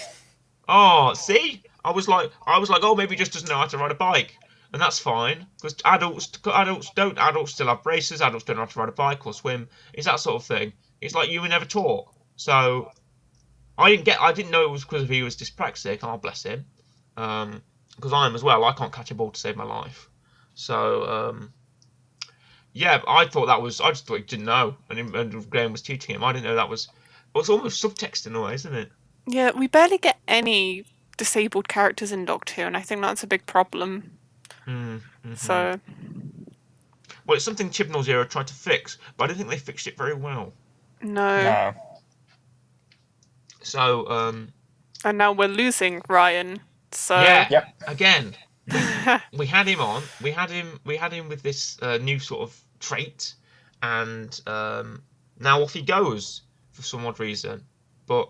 Oh, see, I was like, oh, maybe he just doesn't know how to ride a bike, and that's fine because adults still have braces. Adults don't know how to ride a bike or swim. It's that sort of thing. It's like you were never taught. So I didn't know it was because he was dyspraxic. Oh, bless him. Because I am as well. I can't catch a ball to save my life. So yeah, I just thought he didn't know, and Graham was teaching him. I didn't know that was. It's almost subtext in a way, isn't it? Yeah, we barely get any disabled characters in Doctor Who, and I think that's a big problem. Mm-hmm. So, well, it's something Chibnall's era tried to fix, but I don't think they fixed it very well. no. So, And now we're losing Ryan. So yeah, Yep. again, we had him on. We had him with this new sort of trait, and now off he goes for some odd reason. But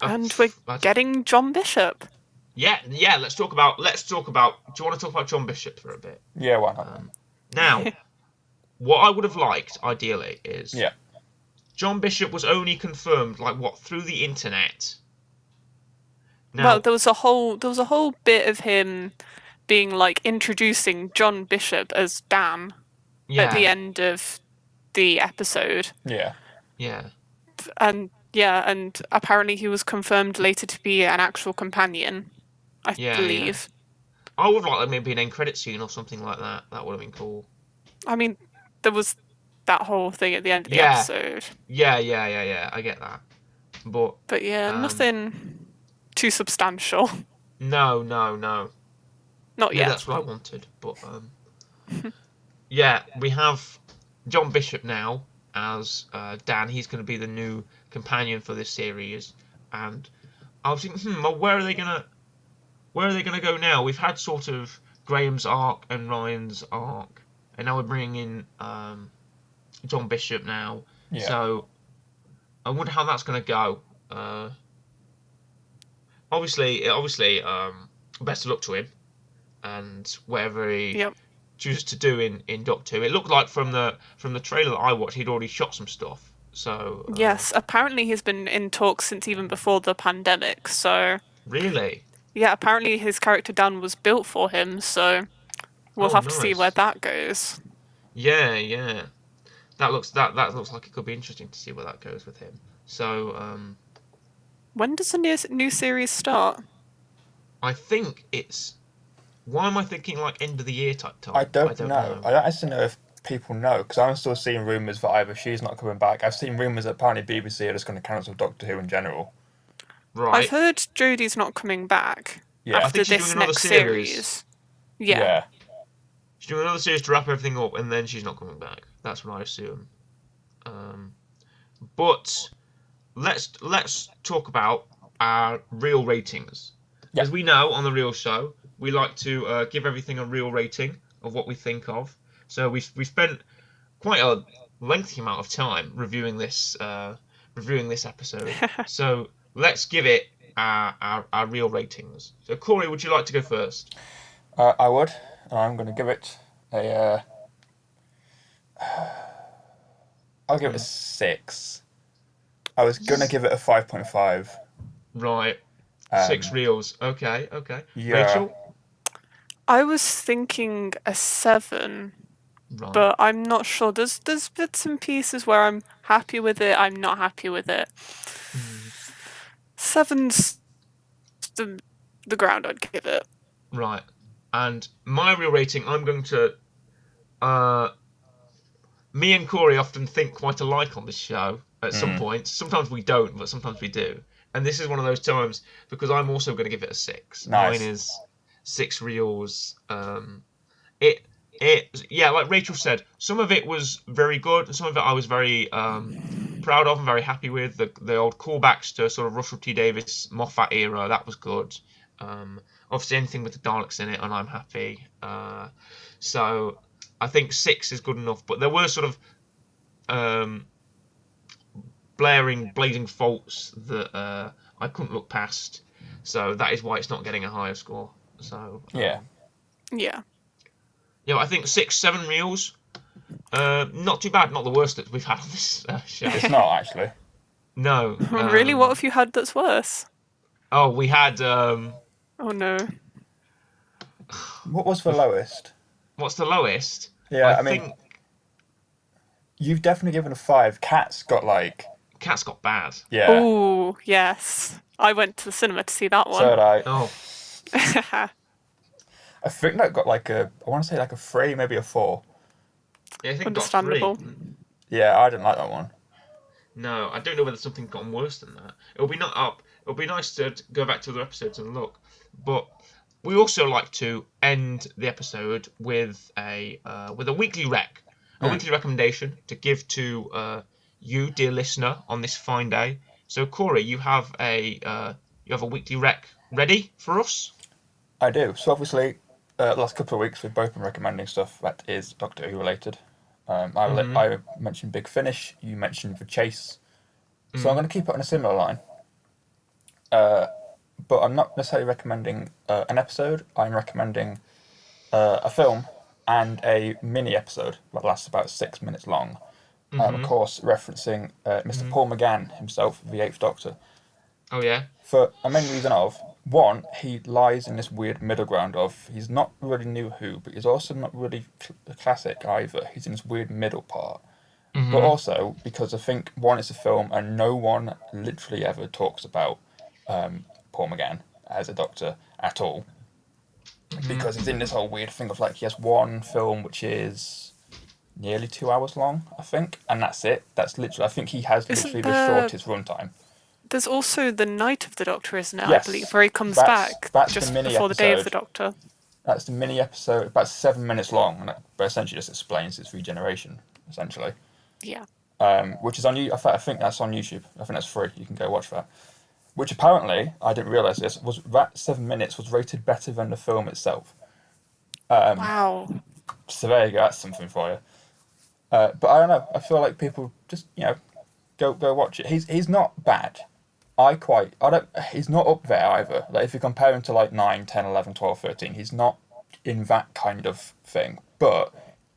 and we're getting John Bishop. Yeah. Let's talk about. Do you want to talk about John Bishop for a bit? Yeah, why not? Now, what I would have liked ideally is Yeah. John Bishop was only confirmed through the internet. Now, Well, there was a whole bit of him being like introducing John Bishop as Dan at the end of the episode. Yeah. Yeah. And and apparently he was confirmed later to be an actual companion, I believe. I would like maybe an end credit scene or something like that. That would have been cool. I mean, there was that whole thing at the end of the episode. Yeah. I get that. But yeah, nothing too substantial. No. Not Maybe yet. that's what I wanted. But yeah, we have John Bishop now as Dan. He's going to be the new companion for this series, and I was thinking, well, where are they gonna go now? We've had sort of Graham's arc and Ryan's arc, and now we're bringing in John Bishop now. Yeah. So I wonder how that's going to go. Obviously, best of luck to him, and whatever he chooses to do in Doctor Who. It looked like from the trailer that I watched, he'd already shot some stuff. So yes, apparently he's been in talks since even before the pandemic. So really, yeah, apparently his character Dan was built for him. So we'll have to see where that goes. Yeah. That looks like it could be interesting to see where that goes with him. So when does the new series start? I think it's. Why am I thinking like end of the year type time? I don't know. I don't actually know if people know, because I'm still seeing rumours that either she's not coming back. I've seen rumours that apparently BBC are just going to cancel Doctor Who in general. Right. I've heard Jodie's not coming back Yeah. after this next series. Yeah. She's doing another series to wrap everything up, and then she's not coming back. That's what I assume. But let's talk about our real ratings. As we know on the Real Show, we like to give everything a real rating of what we think of. So we spent quite a lengthy amount of time reviewing this episode. So let's give it our real ratings. So Corey, would you like to go first? I would. I'm going to give it a. I'll give it a 6. I was going to give it a 5.5. Right. 6 reels. Okay. Yeah. Rachel? I was thinking a 7, Right. but I'm not sure. There's bits and pieces where I'm happy with it, I'm not happy with it. 7's the ground I'd give it. Right. And my real rating, I'm going to. Me and Corey often think quite alike on this show at some points. Sometimes we don't, but sometimes we do. And this is one of those times because I'm also going to give it a 6. Nice. Mine is 6 reels. Like Rachel said, some of it was very good, and some of it I was very proud of and very happy with. The old callbacks to sort of Russell T Davies, Moffat era, that was good. Obviously anything with the Daleks in it, and I'm happy. So I think 6 is good enough. But there were sort of blazing faults that I couldn't look past. So that is why it's not getting a higher score. So Yeah. Yeah. Yeah, I think 6-7 reels. Not too bad. Not the worst that we've had on this show. It's not actually. No. Really? What have you had that's worse? Oh, we had. Oh no. What was the lowest? What's the lowest? Yeah, I I mean, think you've definitely given a 5. Cat's got like, Cat's got bad. yeah. Oh yes. I went to the cinema to see that So one. did I. Oh, I think that got like I want to say like a 3, maybe a 4. yeah, I think it got Understandable. 3. Yeah, I didn't like that one. No, I don't know whether something got worse than that. It'll be not up. It'll be nice to go back to other episodes and look. But we also like to end the episode with a weekly weekly recommendation to give to you, dear listener, on this fine day. So, Corey, you have a weekly rec ready for us? I do. So obviously, the last couple of weeks we've both been recommending stuff that is Doctor Who related. I mentioned Big Finish. You mentioned The Chase. So I'm going to keep it on a similar line. But I'm not necessarily recommending an episode. I'm recommending a film and a mini episode that lasts about 6 minutes long. Of course, referencing Mr. Paul McGann himself, the Eighth Doctor. Oh yeah. For a main reason of, one, he lies in this weird middle ground of, he's not really New Who, but he's also not really classic either. He's in this weird middle part. But also, because I think, one, it's a film, and no one literally ever talks about Paul McGann as a Doctor at all. Because he's in this whole weird thing of, like, he has one film which is nearly 2 hours long, I think, and that's it. That's literally, I think he has literally the shortest runtime. There's also the Night of the Doctor, isn't it? Yes, I believe, where he comes that's back the just mini before the Day of episode. the Doctor. That's the mini episode, about 7 minutes long, and but essentially just explains his regeneration, essentially. Yeah. Which is on you. I think that's on YouTube. I think that's free. You can go watch that. Which apparently, I didn't realise this, was that 7 minutes was rated better than the film itself. Wow. So there you go. That's something for you. But I don't know. I feel like people just go watch it. He's not bad. He's not up there either. Like if you compare him to like 9, 10, 11, 12, 13, he's not in that kind of thing. But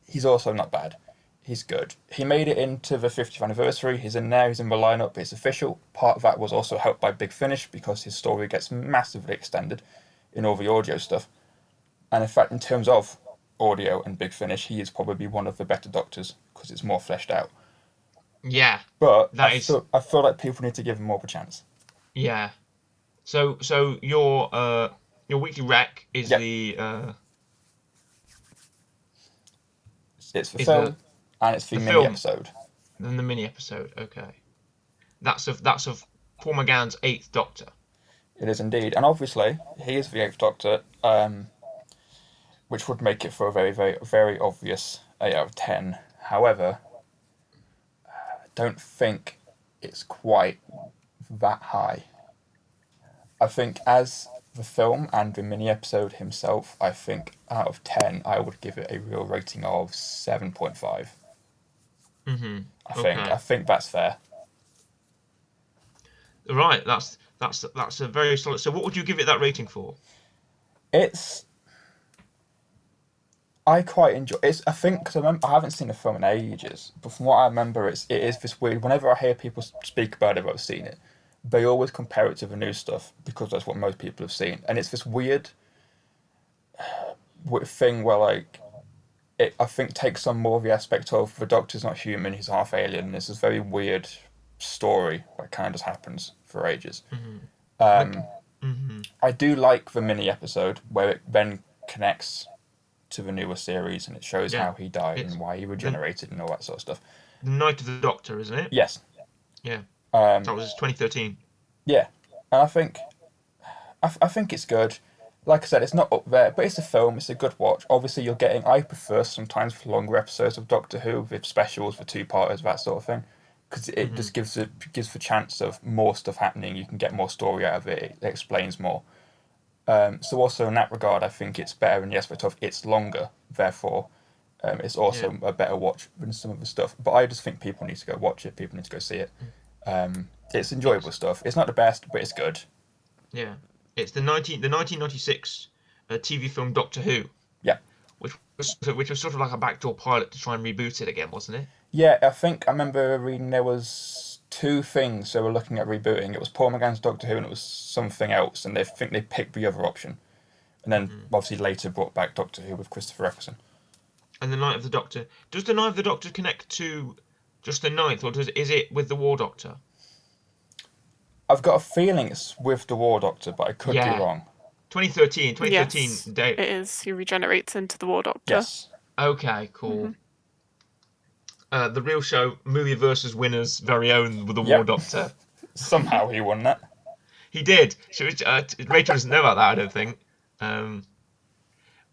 he's also not bad. He's good. He made it into the 50th anniversary. He's in there. He's in the lineup. It's official. Part of that was also helped by Big Finish because his story gets massively extended in all the audio stuff. And in fact, in terms of audio and Big Finish, he is probably one of the better Doctors because it's more fleshed out. Yeah. But I feel like people need to give him more of a chance. Yeah. So your weekly rec is the it's the film and it's the mini episode. Then the mini episode, okay. That's of Paul McGann's Eighth Doctor. It is indeed, and obviously he is the Eighth Doctor, which would make it for a very, very, very obvious 8 out of 10. However, I don't think it's quite that high. I think as the film and the mini episode himself, I think out of 10, I would give it a real rating of 7.5. I think that's fair. Right, that's a very solid. So, what would you give it that rating for? I quite enjoy. I think because I haven't seen the film in ages, but from what I remember, it is this weird. Whenever I hear people speak about it, I've seen it. They always compare it to the new stuff because that's what most people have seen, and it's this weird thing where like it I think takes on more of the aspect of the Doctor's not human, he's half alien. It's this very weird story that kind of just happens for ages. I do like the mini episode where it then connects to the newer series and it shows how he died and why he regenerated and all that sort of stuff. The Night of the Doctor, isn't it? Yes. Yeah. That was 2013. Yeah, and I think it's good. Like I said, it's not up there, but it's a film. It's a good watch. Obviously, I prefer sometimes for longer episodes of Doctor Who with specials for 2-parters, that sort of thing, because it just gives the chance of more stuff happening. You can get more story out of it. It explains more. So also in that regard, I think it's better in the aspect of it's longer. Therefore, it's also a better watch than some of the stuff. But I just think people need to go watch it. People need to go see it. It's enjoyable stuff. It's not the best, but it's good. Yeah, it's the 1996 TV film Doctor Who. Yeah. which was sort of like a backdoor pilot to try and reboot it again, wasn't it? Yeah, I remember reading there was two things they were looking at rebooting. It was Paul McGann's Doctor Who and it was something else, and they think they picked the other option. And then obviously later brought back Doctor Who with Christopher Eccleston. And the Night of the Doctor. Does the Night of the Doctor connect to just the Ninth, or is it with the War Doctor? I've got a feeling it's with the War Doctor, but I could be wrong. 2013. Yes, it is. He regenerates into the War Doctor. Yes. Okay, cool. The real show, Movie versus Winners' very own with the War Doctor. Somehow he won that. He did. Rachel doesn't know about that, I don't think.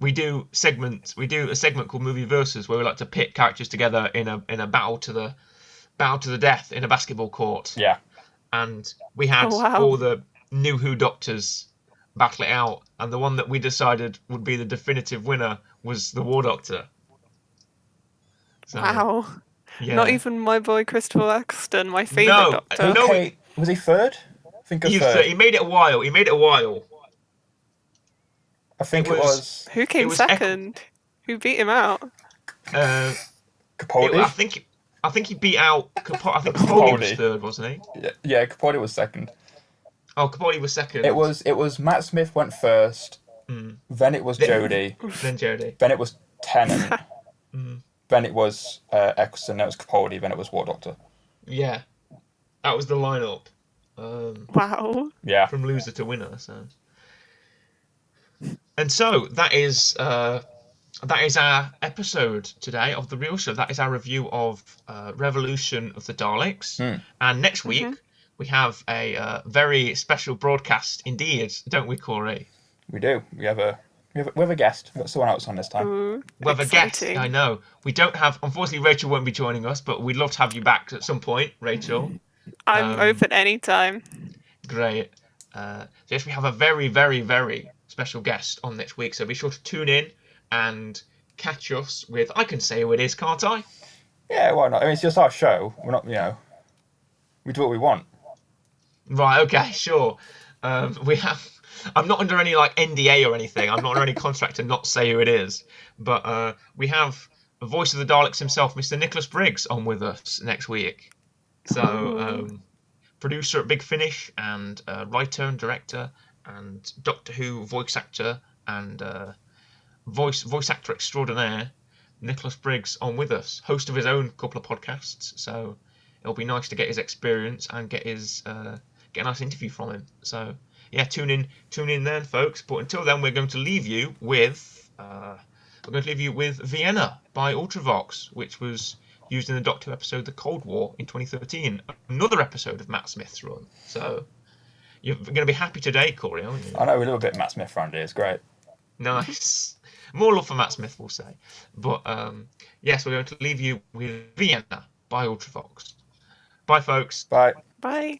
We do a segment called Movie Versus where we like to pit characters together in a battle to the death in a basketball court. Yeah. And we had all the new Who Doctors battle it out, and the one that we decided would be the definitive winner was the War Doctor. So, wow. Yeah. Not even my boy Christopher Eccleston, my favourite Doctor. Okay. Was he third? I think third. He made it a while. I think it was... Who came second? Who beat him out? Capaldi? I think he beat out Capaldi. I think Capaldi was third, wasn't he? Yeah, Capaldi was second. Oh, Capaldi was second. It was Matt Smith went first. Then it was Jodie. Then Jodie. Then it was Tennant. Then it was Eccleston. Then it was Capaldi. Then it was War Doctor. Yeah, that was the lineup. Wow. Yeah. From loser to winner. And so that is our episode today of The Real Show. That is our review of Revolution of the Daleks. And next week we have a very special broadcast indeed, don't we, Corey? We do. We have a guest. We've got someone else on this time. We have a guest. I know. We don't have. Unfortunately, Rachel won't be joining us, but we'd love to have you back at some point, Rachel. I'm open anytime. Great. So yes, we have a very, very, very special guest on next week. So be sure to tune in and catch us with. I can say who it is, can't I? Yeah, why not? I mean, it's just our show. We're not, we do what we want. Right. Okay. Sure. We have. I'm not under any NDA or anything. I'm not under any contract to not say who it is. But we have a voice of the Daleks himself, Mr. Nicholas Briggs, on with us next week. So, producer at Big Finish and writer and director and Doctor Who voice actor and voice actor extraordinaire, Nicholas Briggs, on with us. Host of his own couple of podcasts. So it'll be nice to get his experience and get a nice interview from him. So. Yeah, tune in then, folks. But until then, we're going to leave you with Vienna by Ultravox, which was used in the Doctor episode The Cold War in 2013. Another episode of Matt Smith's run. So you're going to be happy today, Corey, aren't you? I know, a little bit Matt Smith around here. It's great. Nice. More love for Matt Smith, we'll say. But yes, we're going to leave you with Vienna by Ultravox. Bye, folks. Bye. Bye.